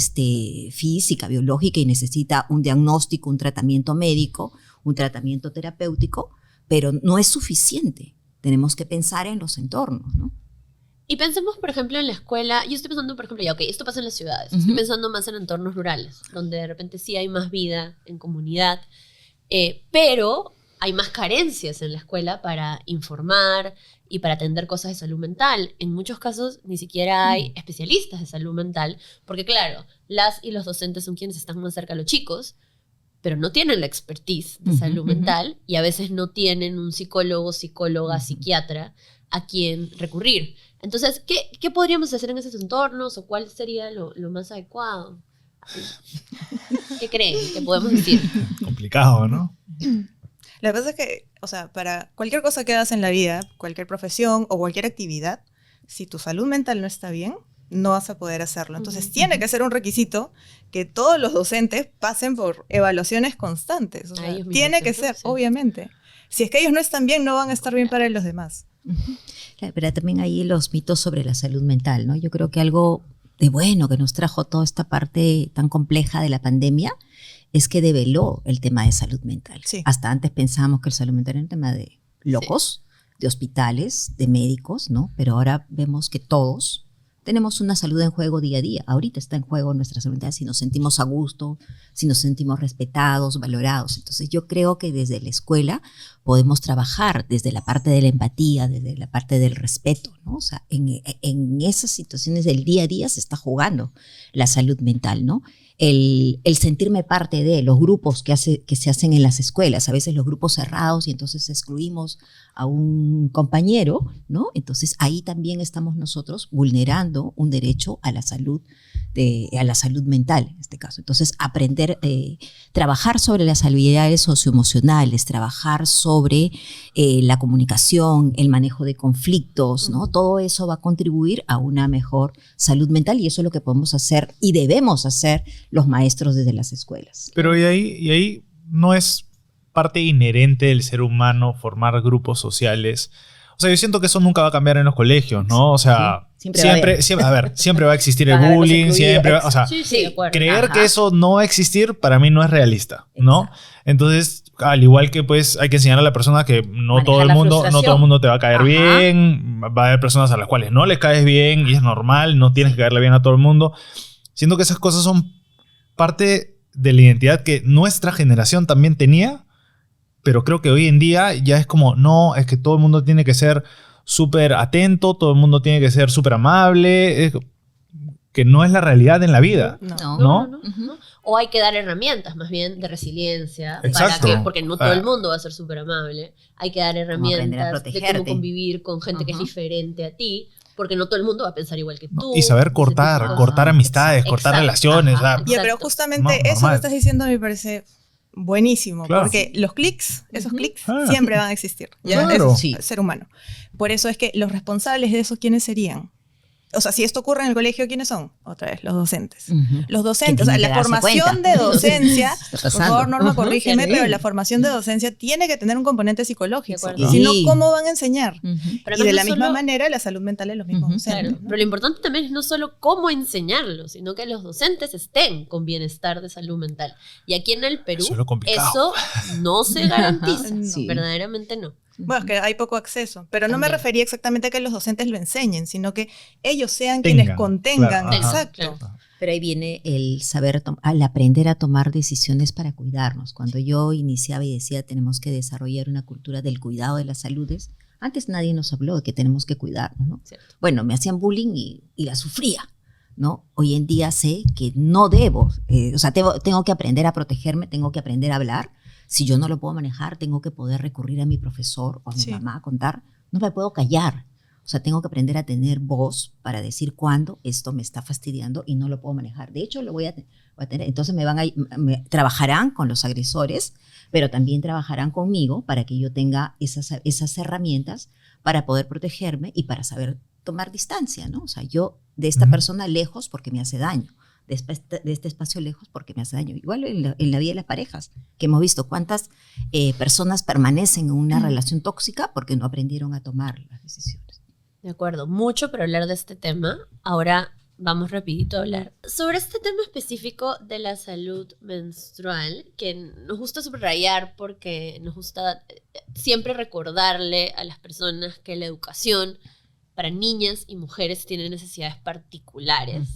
física, biológica, y necesita un diagnóstico, un tratamiento médico, un tratamiento terapéutico, pero no es suficiente. Tenemos que pensar en los entornos, ¿no? Y pensemos, por ejemplo, en la escuela. Yo estoy pensando, por ejemplo, esto pasa en las ciudades. Estoy pensando más en entornos rurales, donde de repente sí hay más vida en comunidad, pero hay más carencias en la escuela para informar y para atender cosas de salud mental. En muchos casos ni siquiera hay especialistas de salud mental, porque claro, las y los docentes son quienes están más cerca a los chicos, pero no tienen la expertise de salud mental y a veces no tienen un psicólogo, psicóloga, psiquiatra a quien recurrir. Entonces, ¿qué podríamos hacer en esos entornos o cuál sería lo más adecuado? ¿Qué creen? ¿Qué podemos decir? Complicado, ¿no? La verdad es que, o sea, para cualquier cosa que hagas en la vida, cualquier profesión o cualquier actividad, si tu salud mental no está bien, no vas a poder hacerlo. Entonces, tiene que ser un requisito que todos los docentes pasen por evaluaciones constantes. O sea, tiene que ser, obviamente. Si es que ellos no están bien, no van a estar bien para los demás. Pero también hay los mitos sobre la salud mental, ¿no? Yo creo que algo de bueno que nos trajo toda esta parte tan compleja de la pandemia es que develó el tema de salud mental. Sí. Hasta antes pensábamos que el salud mental era un tema de locos, de hospitales, de médicos, ¿no? Pero ahora vemos que todos tenemos una salud en juego día a día. Ahorita está en juego nuestra salud mental, si nos sentimos a gusto, si nos sentimos respetados, valorados. Entonces yo creo que desde la escuela podemos trabajar desde la parte de la empatía, desde la parte del respeto, ¿no? O sea, en esas situaciones del día a día se está jugando la salud mental, ¿no? El sentirme parte de los grupos que se hacen en las escuelas, a veces los grupos cerrados y entonces excluimos a un compañero, ¿no? Entonces ahí también estamos nosotros vulnerando un derecho a la salud mental en este caso. Entonces aprender, trabajar sobre las habilidades socioemocionales, trabajar sobre la comunicación, el manejo de conflictos, ¿no? Todo eso va a contribuir a una mejor salud mental y eso es lo que podemos hacer y debemos hacer los maestros desde las escuelas. Pero y ahí no es parte inherente del ser humano formar grupos sociales. O sea, yo siento que eso nunca va a cambiar en los colegios, ¿no? O sea, sí, siempre va a existir el Van a haber los bullying, excluidos. o sea, Sí, de acuerdo. creer Ajá. que eso no va a existir para mí no es realista, ¿no? Exacto. Entonces, al igual que pues hay que enseñar a la persona que no Manejar todo el la mundo frustración. te va a caer Ajá. bien, va a haber personas a las cuales no les caes bien y es normal, no tienes que caerle bien a todo el mundo. Siento que esas cosas son parte de la identidad que nuestra generación también tenía, pero creo que hoy en día ya es como, no, es que todo el mundo tiene que ser súper atento, todo el mundo tiene que ser súper amable, que no es la realidad en la vida. No. ¿No? Ujú. O hay que dar herramientas más bien de resiliencia. Exacto. Porque no todo el mundo va a ser súper amable. Hay que dar aprender a herramientas de protegerte. cómo convivir con gente que es Ajá. diferente a ti, porque no todo el mundo va a pensar igual que tú. Y saber ese tipo de cortar cosas. amistades, cortar Exacto. relaciones. Ajá. o sea, Ya, pero Exacto. justamente No, eso que normal. estás diciendo me parece buenísimo, Claro. porque los clics, esos Ujú. clics, Ah. siempre van a existir. ¿Ya? Claro. Es Sí. ser humano. Por eso es que los responsables de eso, ¿quiénes serían? O sea, si esto ocurre en el colegio, ¿quiénes son? Otra vez, los docentes. Ujú. Los docentes, Que o sea, tienen la que darse formación cuenta. de docencia, Está por pasando. favor, Norma, Ujú. corrígeme, Sí. pero la formación de docencia tiene que tener un componente psicológico. De acuerdo. Si no, Sí. ¿cómo van a enseñar? Ujú. Pero Y de no la misma solo- manera, la salud mental de los mismos Ujú. docentes. Claro, ¿no? pero lo importante también es no solo cómo enseñarlo, sino que los docentes estén con bienestar de salud mental. Y aquí en el Perú, Eso es lo complicado. eso no se garantiza. No. Sí. Verdaderamente no. Bueno, es que hay poco acceso, pero no me También. refería exactamente a que los docentes lo enseñen, sino que ellos sean Tengan, quienes contengan. claro, ajá. Exacto. Claro. Pero ahí viene el saber, al aprender a tomar decisiones para cuidarnos. Cuando yo iniciaba y decía tenemos que desarrollar una cultura del cuidado de las saludes, antes nadie nos habló de que tenemos que cuidarnos, ¿no? Cierto. Bueno, me hacían bullying y la sufría, ¿no? Hoy en día sé que no debo, o sea, tengo que aprender a protegerme, tengo que aprender a hablar. Si yo no lo puedo manejar, tengo que poder recurrir a mi profesor o a mi Sí. mamá a contar. No me puedo callar. O sea, tengo que aprender a tener voz para decir cuándo esto me está fastidiando y no lo puedo manejar. De hecho, lo voy a tener. Entonces trabajarán con los agresores, pero también trabajarán conmigo para que yo tenga esas herramientas para poder protegerme y para saber tomar distancia, ¿no? O sea, yo de esta Ujú. persona lejos porque me hace daño. De este espacio lejos porque me hace daño. Igual en la vida de las parejas, que hemos visto cuántas personas permanecen en una relación tóxica porque no aprendieron a tomar las decisiones. De acuerdo, mucho para hablar de este tema. Ahora vamos rapidito a hablar sobre este tema específico de la salud menstrual, que nos gusta subrayar porque nos gusta siempre recordarle a las personas que la educación para niñas y mujeres tiene necesidades particulares.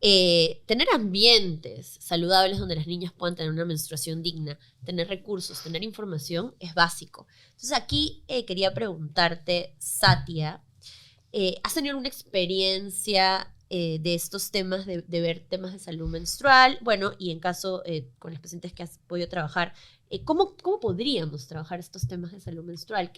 Tener ambientes saludables donde las niñas puedan tener una menstruación digna, tener recursos, tener información, es básico. Entonces aquí quería preguntarte, Satia, ¿has tenido alguna experiencia de estos temas, de ver temas de salud menstrual? Bueno, y en caso con los pacientes que has podido trabajar, ¿cómo podríamos trabajar estos temas de salud menstrual?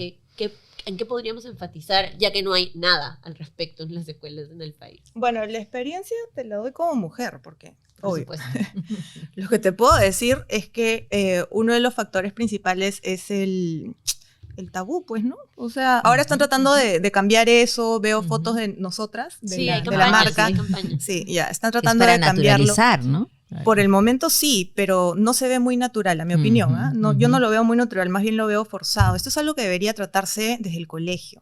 ¿En qué podríamos enfatizar, ya que no hay nada al respecto en las escuelas en el país? Bueno, la experiencia te la doy como mujer, porque Por obvio. supuesto. Lo que te puedo decir es que uno de los factores principales es el tabú, pues, ¿no? O sea, ahora están tratando de cambiar eso, veo fotos de nosotras, de, Sí, la, hay de la campañas, marca. hay campañas. Sí, ya, están Es tratando para de cambiarlo. naturalizar, ¿no? Por el momento sí, pero no se ve muy natural, a mi opinión. ¿Ah? No, Yo no lo veo muy natural, más bien lo veo forzado. Esto es algo que debería tratarse desde el colegio.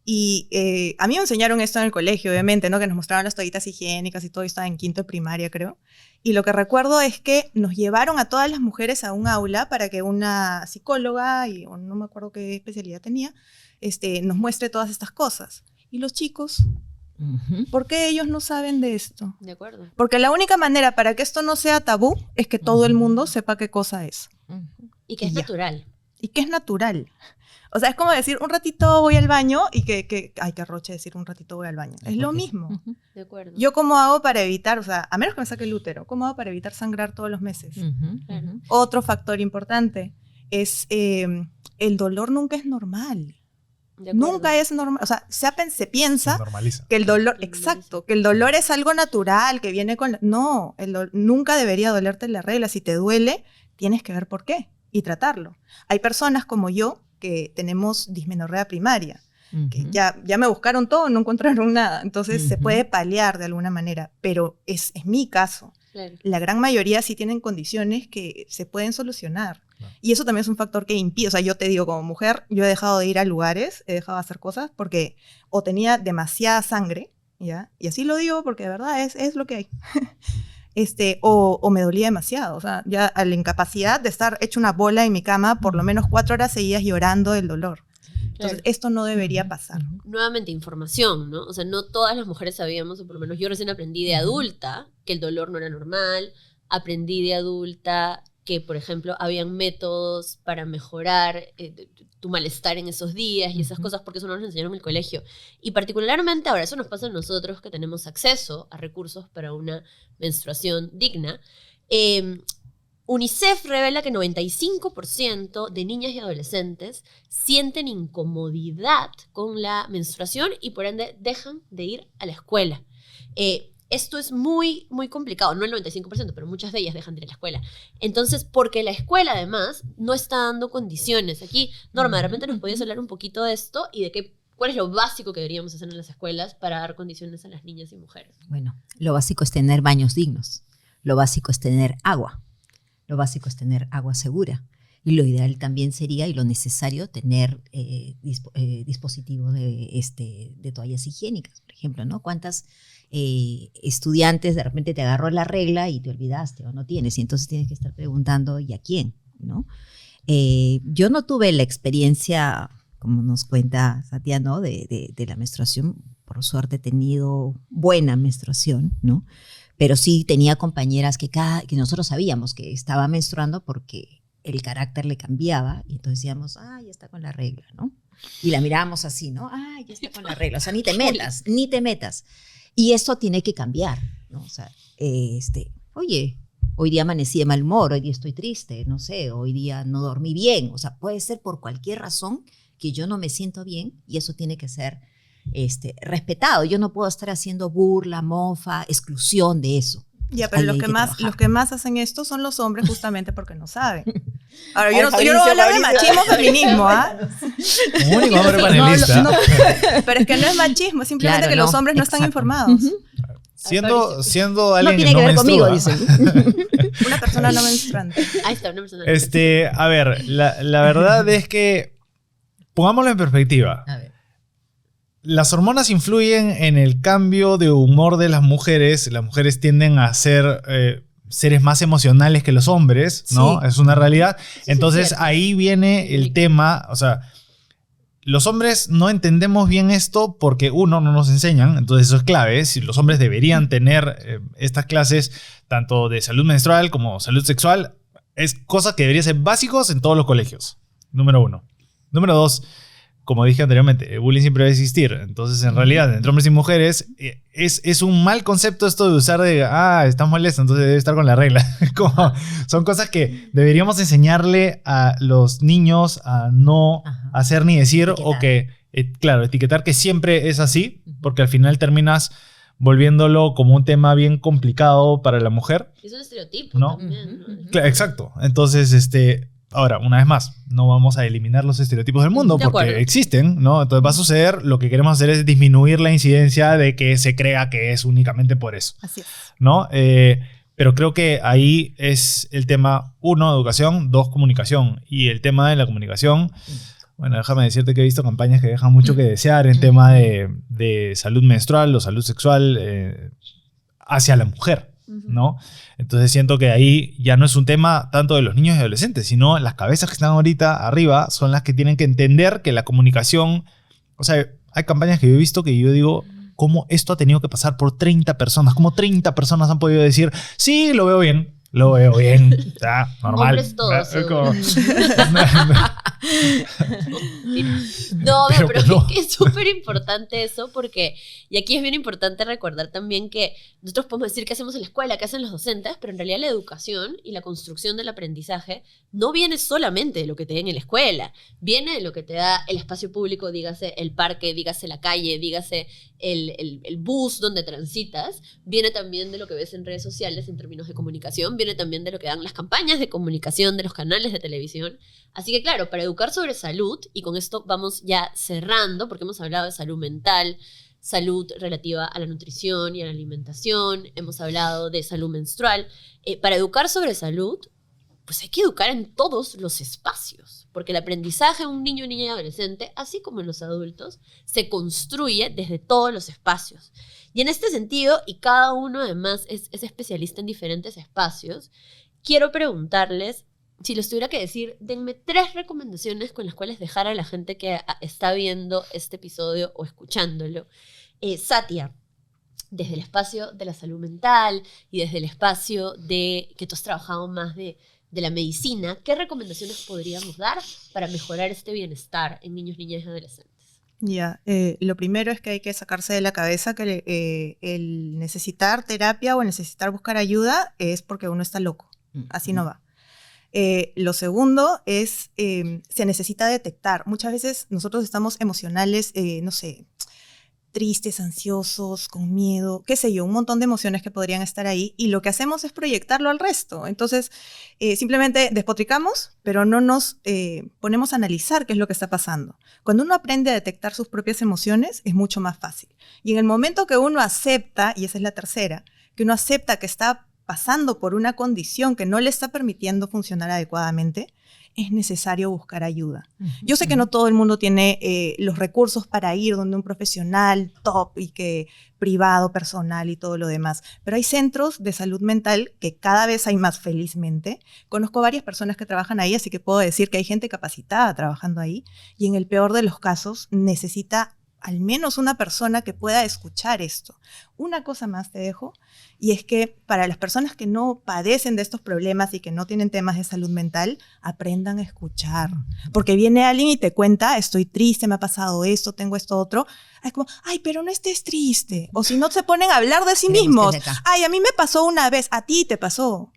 Y a mí me enseñaron esto en el colegio, obviamente, ¿no? Que nos mostraban las toallitas higiénicas y todo, y estaba en quinto de primaria, creo. Y lo que recuerdo es que nos llevaron a todas las mujeres a un aula para que una psicóloga, o no me acuerdo qué especialidad tenía, nos muestre todas estas cosas. Y los chicos ¿Por qué ellos no saben de esto? De acuerdo. Porque la única manera para que esto no sea tabú es que todo el mundo sepa qué cosa es. Y que es Ya. natural. Y que es natural. O sea, es como decir un ratito voy al baño y ay, qué roche decir un ratito voy al baño. Es lo mismo. De acuerdo. Yo cómo hago para evitar, o sea, a menos que me saque el útero, ¿cómo hago para evitar sangrar todos los meses? Claro. Otro factor importante es el dolor nunca es normal. De acuerdo. Nunca es normal. O sea, se piensa Se normaliza. que el dolor, Se normaliza. exacto, que el dolor es algo natural, que viene con... No, nunca debería dolerte la regla. Si te duele, tienes que ver por qué y tratarlo. Hay personas como yo que tenemos dismenorrea primaria, que ya me buscaron todo, no encontraron nada. Entonces se puede paliar de alguna manera, pero es mi caso. Claro. La gran mayoría sí tienen condiciones que se pueden solucionar. Claro. Y eso también es un factor que impide. O sea, yo te digo, como mujer, yo he dejado de ir a lugares, he dejado de hacer cosas porque o tenía demasiada sangre, ¿ya? Y así lo digo porque de verdad es lo que hay. O me dolía demasiado. O sea, ya a la incapacidad de estar hecho una bola en mi cama por lo menos 4 horas seguidas llorando del dolor. Entonces, Claro. esto no debería pasar. Nuevamente, información, ¿no? O sea, no todas las mujeres sabíamos, o por lo menos yo recién aprendí de adulta que el dolor no era normal. Aprendí de adulta que, por ejemplo, habían métodos para mejorar tu malestar en esos días y esas cosas, porque eso no nos enseñaron en el colegio. Y particularmente ahora, eso nos pasa a nosotros que tenemos acceso a recursos para una menstruación digna. UNICEF revela que 95% de niñas y adolescentes sienten incomodidad con la menstruación y por ende dejan de ir a la escuela. Esto es muy, muy complicado, no el 95%, pero muchas de ellas dejan de ir a la escuela. Entonces, porque la escuela además no está dando condiciones. Aquí, Norma, de repente nos podías hablar un poquito de esto y de cuál es lo básico que deberíamos hacer en las escuelas para dar condiciones a las niñas y mujeres. Bueno, lo básico es tener baños dignos. Lo básico es tener agua. Lo básico es tener agua segura. Y lo ideal también sería, y lo necesario, tener dispositivos de toallas higiénicas, por ejemplo, ¿no? ¿Cuántas estudiantes de repente te agarró la regla y te olvidaste o no tienes? Y entonces tienes que estar preguntando, ¿y a quién? ¿No? Yo no tuve la experiencia, como nos cuenta Satia, ¿no? de la menstruación. Por suerte he tenido buena menstruación, ¿no? Pero sí tenía compañeras que nosotros sabíamos que estaba menstruando porque el carácter le cambiaba y entonces decíamos, ya está con la regla, ¿no? Y la mirábamos así, ¿no? Ya está con la regla, o sea, ni te metas. Y esto tiene que cambiar, ¿no? O sea, oye, hoy día amanecí de mal humor, hoy día estoy triste, no sé, hoy día no dormí bien, o sea, puede ser por cualquier razón que yo no me siento bien y eso tiene que ser respetado. Yo no puedo estar haciendo burla, mofa, exclusión de eso. Ya, pero Ahí los hay que que más trabajar. hacen esto son los hombres justamente porque no saben. Ahora, Ay, yo no voy a hablar de Fabricio. machismo feminismo, ¿ah? Como único hombre panelista. Pero es que no es machismo, es simplemente Claro, que los no, hombres no están exacto. informados. Siendo No alguien tiene que que no ver conmigo, menstrua. dicen. Una persona no menstruante. Ahí está, una persona. A ver, la verdad es que, pongámoslo en perspectiva. A ver. Las hormonas influyen en el cambio de humor de las mujeres. Las mujeres tienden a ser seres más emocionales que los hombres, ¿no? Sí. Es una realidad. Entonces cierto. ahí viene el tema, o sea, los hombres no entendemos bien esto porque uno, no nos enseñan, entonces eso es clave. Si los hombres deberían tener estas clases tanto de salud menstrual como salud sexual, es cosa que debería ser básicos en todos los colegios. Número 1. Número 2, como dije anteriormente, el bullying siempre va a existir. Entonces, en realidad, entre hombres y mujeres, es un mal concepto esto de usar estás molesta, entonces debe estar con la regla. Son cosas que deberíamos enseñarle a los niños a no hacer ni decir, Etiquetar. o que, claro, etiquetar que siempre es así, porque al final terminas volviéndolo como un tema bien complicado para la mujer. Es un estereotipo ¿No? también, ¿no? Exacto. Entonces, ahora, una vez más, no vamos a eliminar los estereotipos del mundo De porque acuerdo. existen, ¿no? Entonces va a suceder, lo que queremos hacer es disminuir la incidencia de que se crea que es únicamente por eso, Así es. ¿no? Pero creo que ahí es el tema, 1, educación, 2, comunicación. Y el tema de la comunicación, bueno, déjame decirte que he visto campañas que dejan mucho que desear en tema de salud menstrual o salud sexual hacia la mujer, ¿no? Entonces siento que ahí ya no es un tema tanto de los niños y adolescentes, sino las cabezas que están ahorita arriba son las que tienen que entender que la comunicación, o sea, hay campañas que yo he visto que yo digo, cómo esto ha tenido que pasar por 30 personas, cómo 30 personas han podido decir, sí, lo veo bien. Lo veo bien, ya, normal. Hombres todos. Como... No, pero no. es que es súper importante eso porque, y aquí es bien importante recordar también que nosotros podemos decir qué hacemos en la escuela, qué hacen los docentes, pero en realidad la educación y la construcción del aprendizaje no viene solamente de lo que te den en la escuela, viene de lo que te da el espacio público, dígase el parque, dígase la calle, dígase el bus donde transitas, viene también de lo que ves en redes sociales en términos de comunicación, viene también de lo que dan las campañas de comunicación de los canales de televisión. Así que claro, para educar sobre salud, y con esto vamos ya cerrando, porque hemos hablado de salud mental, salud relativa a la nutrición y a la alimentación, hemos hablado de salud menstrual. Para educar sobre salud, pues hay que educar en todos los espacios, porque el aprendizaje en un niño, niña y adolescente, así como en los adultos, se construye desde todos los espacios. Y en este sentido, y cada uno además es especialista en diferentes espacios, quiero preguntarles, si les tuviera que decir, denme 3 recomendaciones con las cuales dejar a la gente que está viendo este episodio o escuchándolo. Satia, desde el espacio de la salud mental y desde el espacio de que tú has trabajado más de la medicina, ¿qué recomendaciones podríamos dar para mejorar este bienestar en niños, niñas y adolescentes? Ya, lo primero es que hay que sacarse de la cabeza que el necesitar terapia o el necesitar buscar ayuda es porque uno está loco. Así no va. Lo segundo es, se necesita detectar. Muchas veces nosotros estamos emocionales, no sé, tristes, ansiosos, con miedo, qué sé yo, un montón de emociones que podrían estar ahí, y lo que hacemos es proyectarlo al resto. Entonces, simplemente despotricamos, pero no nos ponemos a analizar qué es lo que está pasando. Cuando uno aprende a detectar sus propias emociones, es mucho más fácil. Y en el momento que uno acepta, y esa es la tercera, que uno acepta que está pasando por una condición que no le está permitiendo funcionar adecuadamente, es necesario buscar ayuda. Yo sé que no todo el mundo tiene los recursos para ir donde un profesional top y que privado, personal y todo lo demás, pero hay centros de salud mental que cada vez hay más, felizmente. Conozco varias personas que trabajan ahí, así que puedo decir que hay gente capacitada trabajando ahí, y en el peor de los casos necesita al menos una persona que pueda escuchar esto. Una cosa más te dejo, y es que para las personas que no padecen de estos problemas y que no tienen temas de salud mental, aprendan a escuchar. Porque viene alguien y te cuenta, estoy triste, me ha pasado esto, tengo esto otro. Es como, ay, pero no estés triste. O si no, se ponen a hablar de sí mismos. Ay, a mí me pasó una vez, a ti te pasó,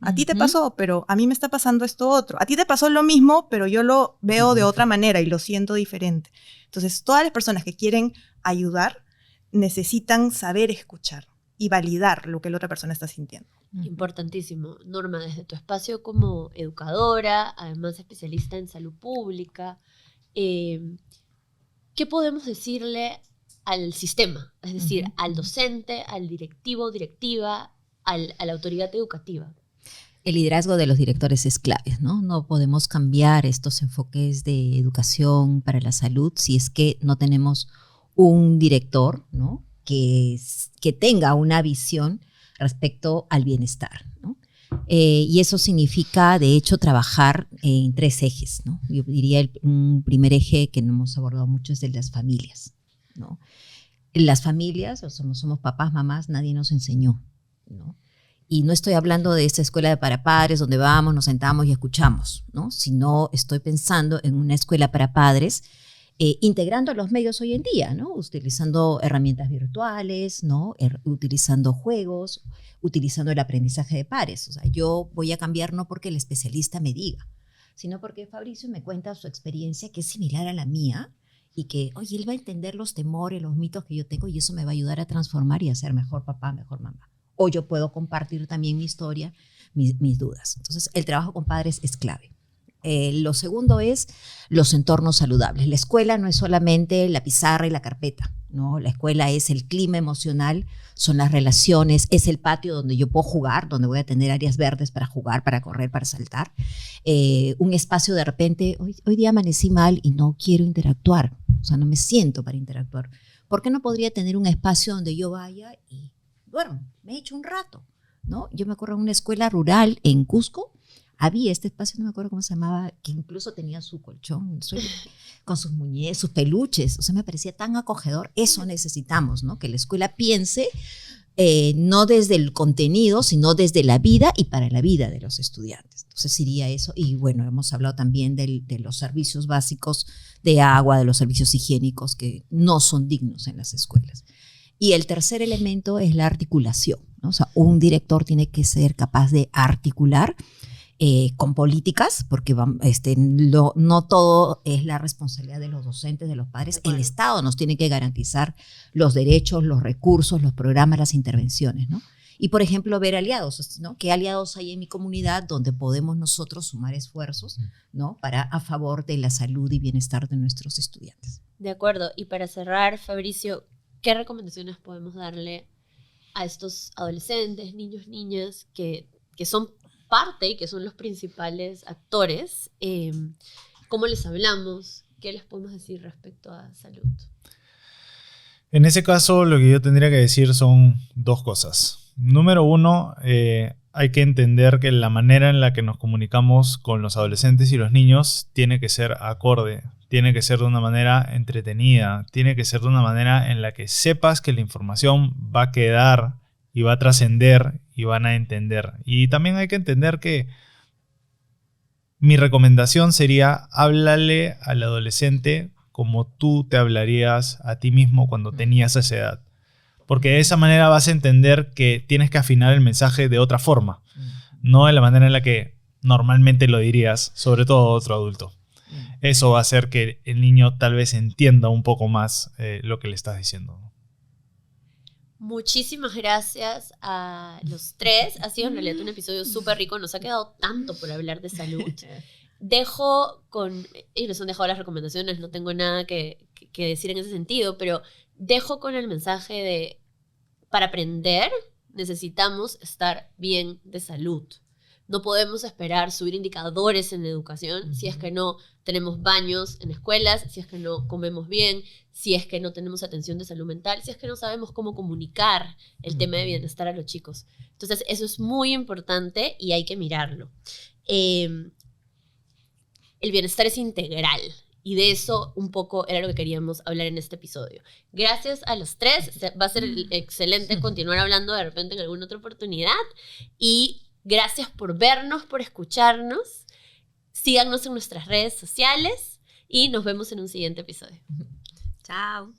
pero a mí me está pasando esto otro. A ti te pasó lo mismo, pero yo lo veo de otra manera y lo siento diferente. Entonces, todas las personas que quieren ayudar necesitan saber escuchar y validar lo que la otra persona está sintiendo. Importantísimo. Norma, desde tu espacio como educadora, además especialista en salud pública, ¿qué podemos decirle al sistema? Es decir, al docente, al directivo, directiva, a la autoridad educativa. El liderazgo de los directores es clave, ¿no? No podemos cambiar estos enfoques de educación para la salud si es que no tenemos un director, ¿no? que tenga una visión respecto al bienestar, ¿no? Y eso significa, de hecho, trabajar en 3 ejes, ¿no? Yo diría un primer eje que no hemos abordado mucho es el de las familias, ¿no? Las familias, somos papás, mamás, nadie nos enseñó, ¿no? Y no estoy hablando de esta escuela de para padres donde vamos, nos sentamos y escuchamos, ¿no? Sino estoy pensando en una escuela para padres integrando los medios hoy en día, ¿no? Utilizando herramientas virtuales, ¿no? Utilizando juegos, utilizando el aprendizaje de pares. O sea, yo voy a cambiar no porque el especialista me diga, sino porque Fabricio me cuenta su experiencia que es similar a la mía y que, oye, él va a entender los temores, los mitos que yo tengo y eso me va a ayudar a transformar y a ser mejor papá, mejor mamá. O yo puedo compartir también mi historia, mis dudas. Entonces, el trabajo con padres es clave. Lo segundo es los entornos saludables. La escuela no es solamente la pizarra y la carpeta, ¿no? La escuela es el clima emocional, son las relaciones, es el patio donde yo puedo jugar, donde voy a tener áreas verdes para jugar, para correr, para saltar. Un espacio de repente, hoy día amanecí mal y no quiero interactuar, o sea, no me siento para interactuar. ¿Por qué no podría tener un espacio donde yo vaya y duermo? Me echo un rato, ¿no? Yo me acuerdo en una escuela rural en Cusco, había este espacio, no me acuerdo cómo se llamaba, que incluso tenía su colchón, con sus muñecas, sus peluches. O sea, me parecía tan acogedor. Eso necesitamos, ¿no? Que la escuela piense no desde el contenido, sino desde la vida y para la vida de los estudiantes. Entonces sería eso. Y bueno, hemos hablado también de los servicios básicos de agua, de los servicios higiénicos que no son dignos en las escuelas. Y el tercer elemento es la articulación, ¿no? O sea, un director tiene que ser capaz de articular con políticas, porque no todo es la responsabilidad de los docentes, de los padres. El Estado nos tiene que garantizar los derechos, los recursos, los programas, las intervenciones, ¿no? Y, por ejemplo, ver aliados, ¿no? ¿Qué aliados hay en mi comunidad donde podemos nosotros sumar esfuerzos, ¿no? A favor de la salud y bienestar de nuestros estudiantes? De acuerdo. Y para cerrar, Fabricio, ¿qué recomendaciones podemos darle a estos adolescentes, niños, niñas que son parte y que son los principales actores? ¿Cómo les hablamos? ¿Qué les podemos decir respecto a salud? En ese caso, lo que yo tendría que decir son dos cosas. Número uno, hay que entender que la manera en la que nos comunicamos con los adolescentes y los niños tiene que ser acorde, tiene que ser de una manera entretenida, tiene que ser de una manera en la que sepas que la información va a quedar y va a trascender y van a entender. Y también hay que entender que mi recomendación sería: háblale al adolescente como tú te hablarías a ti mismo cuando tenías esa edad. Porque de esa manera vas a entender que tienes que afinar el mensaje de otra forma, no de la manera en la que normalmente lo dirías, sobre todo a otro adulto. Eso va a hacer que el niño tal vez entienda un poco más lo que le estás diciendo. Muchísimas gracias a los tres. Ha sido en realidad un episodio súper rico. Nos ha quedado tanto por hablar de salud. Ellos nos han dejado las recomendaciones, no tengo nada que decir en ese sentido, pero dejo con el mensaje de: para aprender necesitamos estar bien de salud. No podemos esperar subir indicadores en la educación si es que no tenemos baños en escuelas, si es que no comemos bien, si es que no tenemos atención de salud mental, si es que no sabemos cómo comunicar el tema de bienestar a los chicos. Entonces, eso es muy importante y hay que mirarlo. El bienestar es integral. Y de eso un poco era lo que queríamos hablar en este episodio. Gracias a los tres. Va a ser excelente continuar hablando de repente en alguna otra oportunidad. Y gracias por vernos, por escucharnos. Síganos en nuestras redes sociales y nos vemos en un siguiente episodio. Chao.